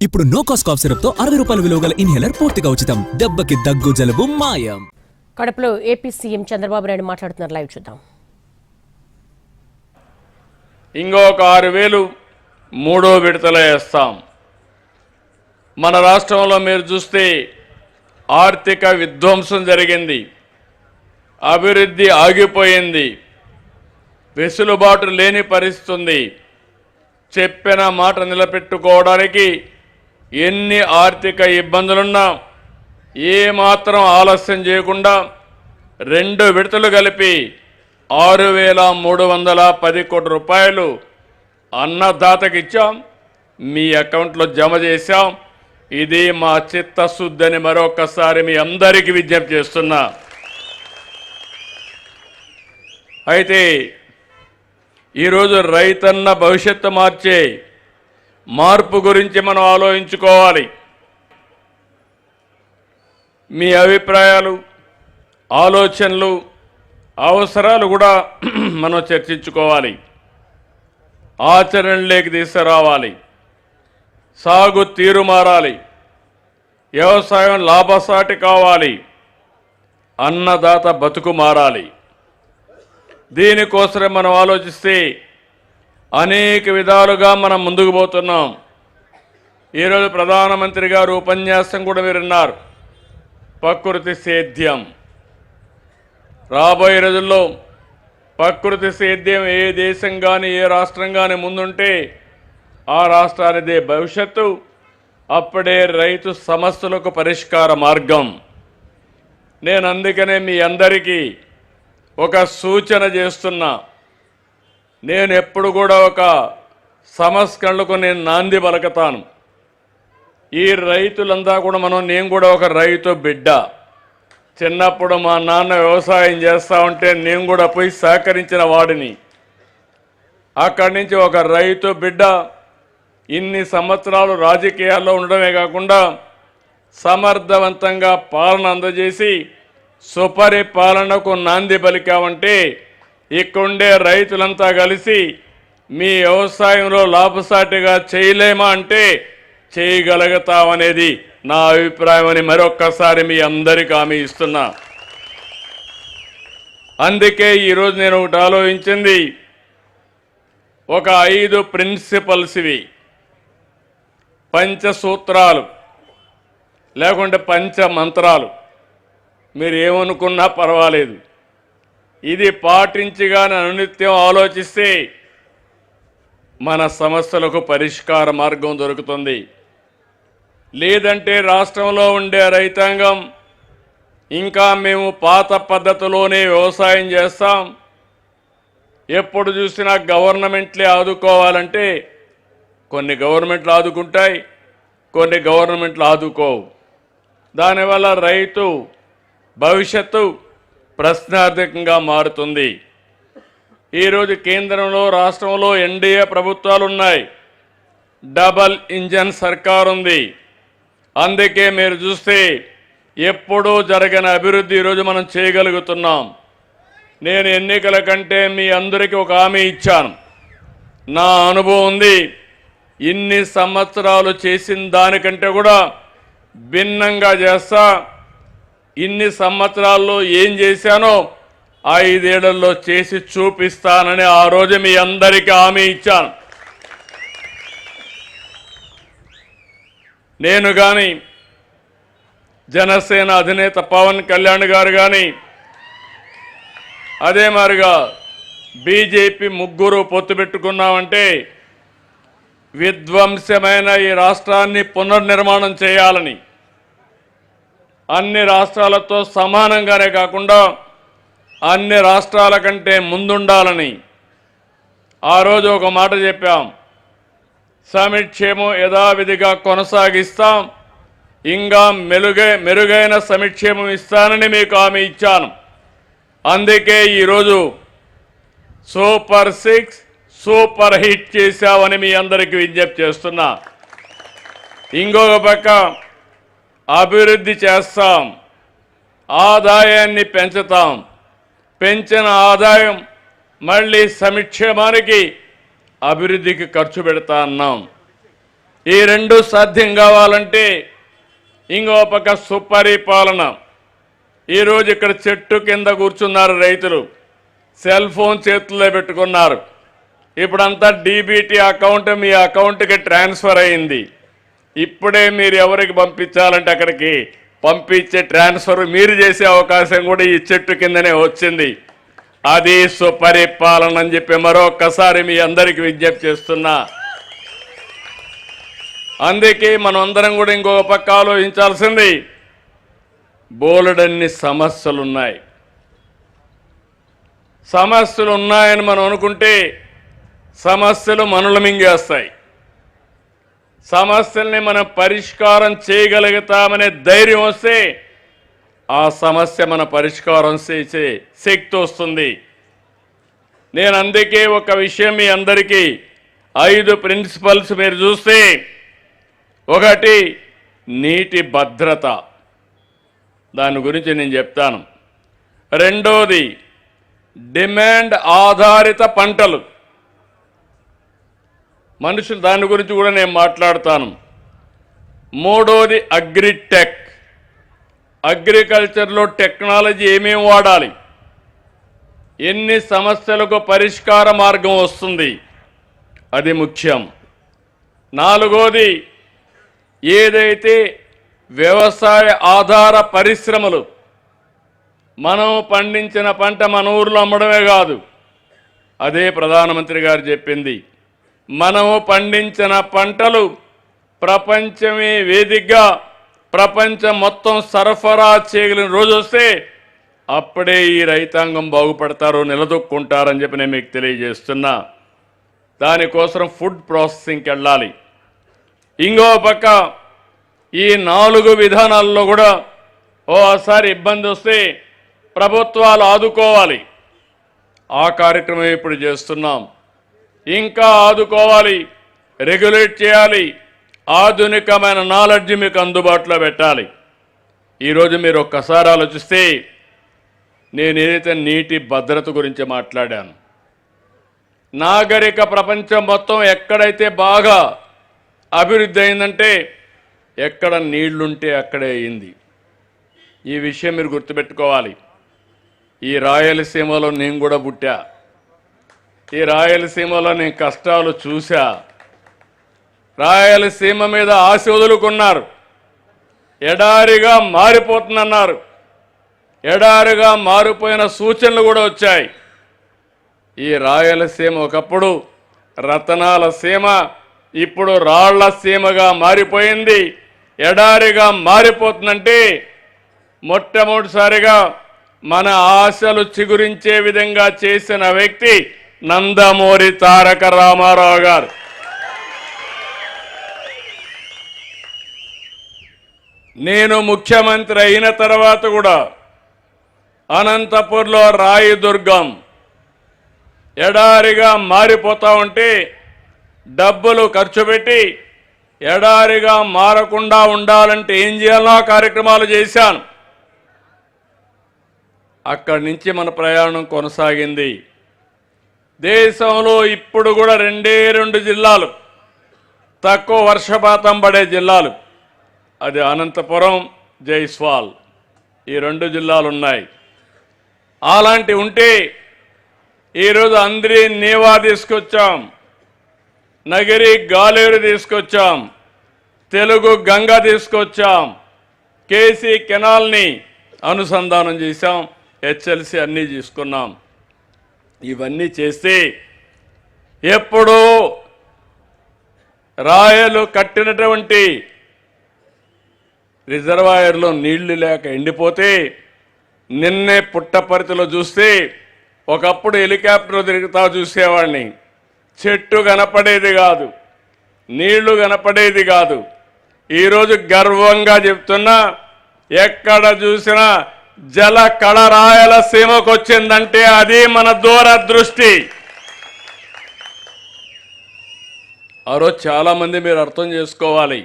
ఇప్పుడు no cost cough syrup తో 60 రూపాయల విలువ గల ఇన్హేలర్ పూర్తిగా ఉచితం. దెబ్బకి దగ్గు జలుబు మాయం. కడపలో ఏపీ సీఎం చంద్రబాబు నాయుడు మాట్లాడుతున్నారు. లైవ్ చూద్దాం. ఇంకొక 6,000 మూడో విడతలో వేస్తాం. మన రాష్ట్రంలో మీరు చూస్తే ఆర్థిక విధ్వంసం జరిగింది, అభివృద్ధి ఆగిపోయింది, వెసులుబాటు లేని పరిస్థితి ఉంది. చెప్పిన మాట నిలబెట్టుకోవడానికి ఎన్ని ఆర్థిక ఇబ్బందులున్నా ఏమాత్రం ఆలస్యం చేయకుండా 2 విడతలు కలిపి 6,310 కోట్ల రూపాయలు అన్నదాతకి ఇచ్చాం, మీ అకౌంట్లో జమ చేశాం. ఇది మా చిత్తశుద్ధి అని మరొకసారి మీ అందరికీ విజ్ఞప్తి చేస్తున్నా. అయితే ఈరోజు రైతన్న భవిష్యత్తు మార్చే మార్పు గురించి మనం ఆలోచించుకోవాలి. మీ అభిప్రాయాలు, ఆలోచనలు, అవసరాలు కూడా మనం చర్చించుకోవాలి, ఆచరణలోకి తీసుకురావాలి. సాగు తీరు మారాలి, వ్యవసాయం లాభసాటి కావాలి, అన్నదాత బతుకు మారాలి. దీనికోసమే మనం ఆలోచిస్తే అనేక విధాలుగా మనం ముందుకు పోతున్నాం. ఈరోజు ప్రధానమంత్రి గారు ఉపన్యాసం కూడా మీరు విన్నారు, ప్రకృతి సేద్యం. రాబోయే రోజుల్లో ప్రకృతి సేద్యం ఏ దేశం కానీ ఏ రాష్ట్రం కానీ ముందుంటే ఆ రాష్ట్రానిదే భవిష్యత్తు. అప్పుడే రైతు సమస్యలకు పరిష్కార మార్గం. నేను అందుకనే మీ అందరికీ ఒక సూచన చేస్తున్నా. నేను ఎప్పుడు కూడా ఒక సంస్కరణలకు నేను నాంది పలుకుతాను. ఈ రైతులంతా కూడా నేను కూడా ఒక రైతు బిడ్డ. చిన్నప్పుడు మా నాన్న వ్యవసాయం చేస్తూ ఉంటే నేను కూడా పోయి సహకరించిన వాడిని. అక్కడి నుంచి ఒక రైతు బిడ్డ ఇన్ని సంవత్సరాలు రాజకీయాల్లో ఉండడమే కాకుండా సమర్థవంతంగా పాలన అందజేసి సుపరిపాలనకు నాంది పలికామంటే ఇక్కడుండే రైతులంతా కలిసి మీ వ్యవసాయంలో లాభసాటిగా చేయలేమా అంటే చేయగలుగుతామనేది నా అభిప్రాయం అని మరొక్కసారి మీ అందరికీ హామీ ఇస్తున్నా. అందుకే ఈరోజు నేను ఒకటి ఆలోచించింది, ఒక 5 ప్రిన్సిపల్స్ ఇవి, పంచసూత్రాలు లేకుంటే పంచమంత్రాలు, మీరు ఏమనుకున్నా పర్వాలేదు. ఇది పాటించిగానే అనునిత్యం ఆలోచిస్తే మన సమస్యలకు పరిష్కార మార్గం దొరుకుతుంది. లేదంటే రాష్ట్రంలో ఉండే రైతాంగం ఇంకా మేము పాత పద్ధతిలోనే వ్యవసాయం చేస్తాం, ఎప్పుడు చూసినా గవర్నమెంట్లే ఆదుకోవాలంటే కొన్ని గవర్నమెంట్లు ఆదుకుంటాయి, కొన్ని గవర్నమెంట్లు ఆదుకోవు. దానివల్ల రైతు భవిష్యత్తు ప్రశ్నార్థకంగా మారుతుంది. ఈరోజు కేంద్రంలో రాష్ట్రంలో ఎన్డీఏ ప్రభుత్వాలు ఉన్నాయి, డబల్ ఇంజన్ సర్కార్ ఉంది. అందుకే మీరు చూస్తే ఎప్పుడూ జరగని అభివృద్ధి ఈరోజు మనం చేయగలుగుతున్నాం. నేను ఎన్నికల కంటే మీ అందరికీ ఒక హామీ ఇచ్చాను, నా అనుభవం ఉంది. ఇన్ని సంవత్సరాలు చేసిన దానికంటే కూడా భిన్నంగా చేస్తా. ఇన్ని సంవత్సరాల్లో ఏం చేశానో 5 ఏళ్లలో చేసి చూపిస్తానని ఆ రోజు మీ అందరికీ హామీ ఇచ్చాను. నేను కానీ జనసేన అధినేత పవన్ కళ్యాణ్ గారు కానీ అదే మాదిరిగా బీజేపీ ముగ్గురు పొత్తు పెట్టుకున్నామంటే విధ్వంసమైన ఈ రాష్ట్రాన్ని పునర్నిర్మాణం చేయాలని, అన్ని రాష్ట్రాలతో సమానంగానే కాకుండా అన్ని రాష్ట్రాల కంటే ముందుండాలని ఆ రోజు ఒక మాట చెప్పాం. సంక్షేమం యథావిధిగా కొనసాగిస్తాం, ఇంకా మెరుగైన సంక్షేమం ఇస్తానని మీకు హామీ ఇచ్చాను. అందుకే ఈరోజు సూపర్ 6 సూపర్ హిట్ చేశామని మీ అందరికీ విజ్ఞప్తి చేస్తున్నా. ఇంకొక పక్క అభివృద్ధి చేస్తాం, ఆదాయాన్ని పెంచుతాం. పెంచిన ఆదాయం మళ్ళీ సంక్షేమానికి అభివృద్ధికి ఖర్చు పెడతా అన్నాం. ఈ రెండు సాధ్యం కావాలంటే ఇంకో పక్క సుపరిపాలన. ఈరోజు ఇక్కడ చెట్టు కింద కూర్చున్నారు రైతులు, సెల్ ఫోన్ చేతుల్లో పెట్టుకున్నారు. ఇప్పుడంతా డీబీటీ అకౌంట్ మీ అకౌంట్కి ట్రాన్స్ఫర్ అయింది. ఇప్పుడే మీరు ఎవరికి పంపించాలంటే అక్కడికి పంపించే ట్రాన్స్ఫర్ మీరు చేసే అవకాశం కూడా ఈ చెట్టు కిందనే వచ్చింది. అది సుపరిపాలన అని చెప్పి మరొక్కసారి మీ అందరికీ విజ్ఞప్తి చేస్తున్నా. అందుకే మనం అందరం కూడా ఇంకొక పక్క ఆలోచించాల్సింది, బోలెడన్ని సమస్యలున్నాయి. సమస్యలు ఉన్నాయని మనం అనుకుంటే సమస్యలు మనల్ని మింగేస్తాయి. సమస్యల్ని మనం పరిష్కారం చేయగలుగుతామనే ధైర్యం వస్తే ఆ సమస్య మన పరిష్కారం చేసే శక్తి వస్తుంది. నేను అందుకే ఒక విషయం మీ అందరికీ 5 ప్రిన్సిపల్స్ మీరు చూస్తే, ఒకటి నీటి భద్రత, దాని గురించి నేను చెప్తాను. రెండోది డిమాండ్ ఆధారిత పంటలు, మనుషులు, దాని గురించి కూడా నేను మాట్లాడతాను. మూడోది అగ్రిటెక్, అగ్రికల్చర్లో టెక్నాలజీ ఏమేమి వాడాలి, ఎన్ని సమస్యలకు పరిష్కార మార్గం వస్తుంది, అది ముఖ్యం. నాలుగోది ఏదైతే వ్యవసాయ ఆధార పరిశ్రమలు, మనం పండించిన పంట మన ఊర్లో అమ్మడమే కాదు, అదే ప్రధానమంత్రి గారు చెప్పింది, మనము పండించిన పంటలు ప్రపంచమే వేదికగా ప్రపంచం మొత్తం సరఫరా చేయగలిగిన రోజు వస్తే అప్పుడే ఈ రైతాంగం బాగుపడతారు, నిలదొక్కుంటారని చెప్పి నేను మీకు తెలియజేస్తున్నా. దానికోసం ఫుడ్ ప్రాసెసింగ్కి వెళ్ళాలి. ఇంకో పక్క ఈ 4 విధానాల్లో కూడా ఓసారి ఇబ్బంది వస్తే ప్రభుత్వాలు ఆదుకోవాలి. ఆ కార్యక్రమం ఇప్పుడు చేస్తున్నాం. ఇంకా ఆదుకోవాలి, రెగ్యులేట్ చేయాలి, ఆధునికమైన నాలెడ్జ్ మీకు అందుబాటులో పెట్టాలి. ఈరోజు మీరు ఒక్కసారి ఆలోచిస్తే, నేను ఏదైతే నీటి భద్రత గురించి మాట్లాడాను, నాగరిక ప్రపంచం మొత్తం ఎక్కడైతే బాగా అభివృద్ధి అయిందంటే ఎక్కడ నీళ్లుంటే అక్కడే అయింది. ఈ విషయం మీరు గుర్తుపెట్టుకోవాలి. ఈ రాయలసీమలో నేను కూడా పుట్టా, ఈ రాయలసీమలో నేను కష్టాలు చూశా. రాయలసీమ మీద ఆశ వదులుకున్నారు, ఎడారిగా మారిపోతుందన్నారు. ఎడారిగా మారిపోయిన సూచనలు కూడా వచ్చాయి. ఈ రాయలసీమ ఒకప్పుడు రతనాల సీమ, ఇప్పుడు రాళ్ల సీమగా మారిపోయింది. ఎడారిగా మారిపోతుందంటే మొట్టమొదటిసారిగా మన ఆశలు చిగురించే విధంగా చేసిన వ్యక్తి నందమూరి తారక రామారావు గారు. నేను ముఖ్యమంత్రి అయిన తర్వాత కూడా అనంతపూర్లో రాయదుర్గం ఎడారిగా మారిపోతా ఉంటే డబ్బులు ఖర్చు పెట్టి ఎడారిగా మారకుండా ఉండాలంటే ఏం చేయాలో కార్యక్రమాలు చేశాను. అక్కడి నుంచి మన ప్రయాణం కొనసాగింది. దేశంలో ఇప్పుడు కూడా 2 జిల్లాలు తక్కువ వర్షపాతం పడే జిల్లాలు, అది అనంతపురం, జైస్వాల్, ఈ 2 జిల్లాలు ఉన్నాయి. అలాంటి ఉంటే ఈరోజు అంద్రి నీవా తీసుకొచ్చాం, నగిరి గాలేరు తీసుకొచ్చాం, తెలుగు గంగ తీసుకొచ్చాం, కేసీ కెనాల్ని అనుసంధానం చేశాం, హెచ్ఎల్సి అన్నీ తీసుకున్నాం. ఇవన్నీ చేస్తే ఎప్పుడూ రాయలు కట్టినటువంటి రిజర్వాయర్లో నీళ్లు లేక ఎండిపోతే, నిన్నే పుట్టపర్తిలో చూస్తే ఒకప్పుడు హెలికాప్టర్ తిరుగుతా చూసేవాడిని, చెట్టు కనపడేది కాదు, నీళ్లు కనపడేది కాదు. ఈరోజు గర్వంగా చెప్తున్నా, ఎక్కడ చూసినా జల కళ రాయలసీమకు వచ్చిందంటే అది మన దూరదృష్టి. ఆ రోజు చాలామంది మీరు అర్థం చేసుకోవాలి,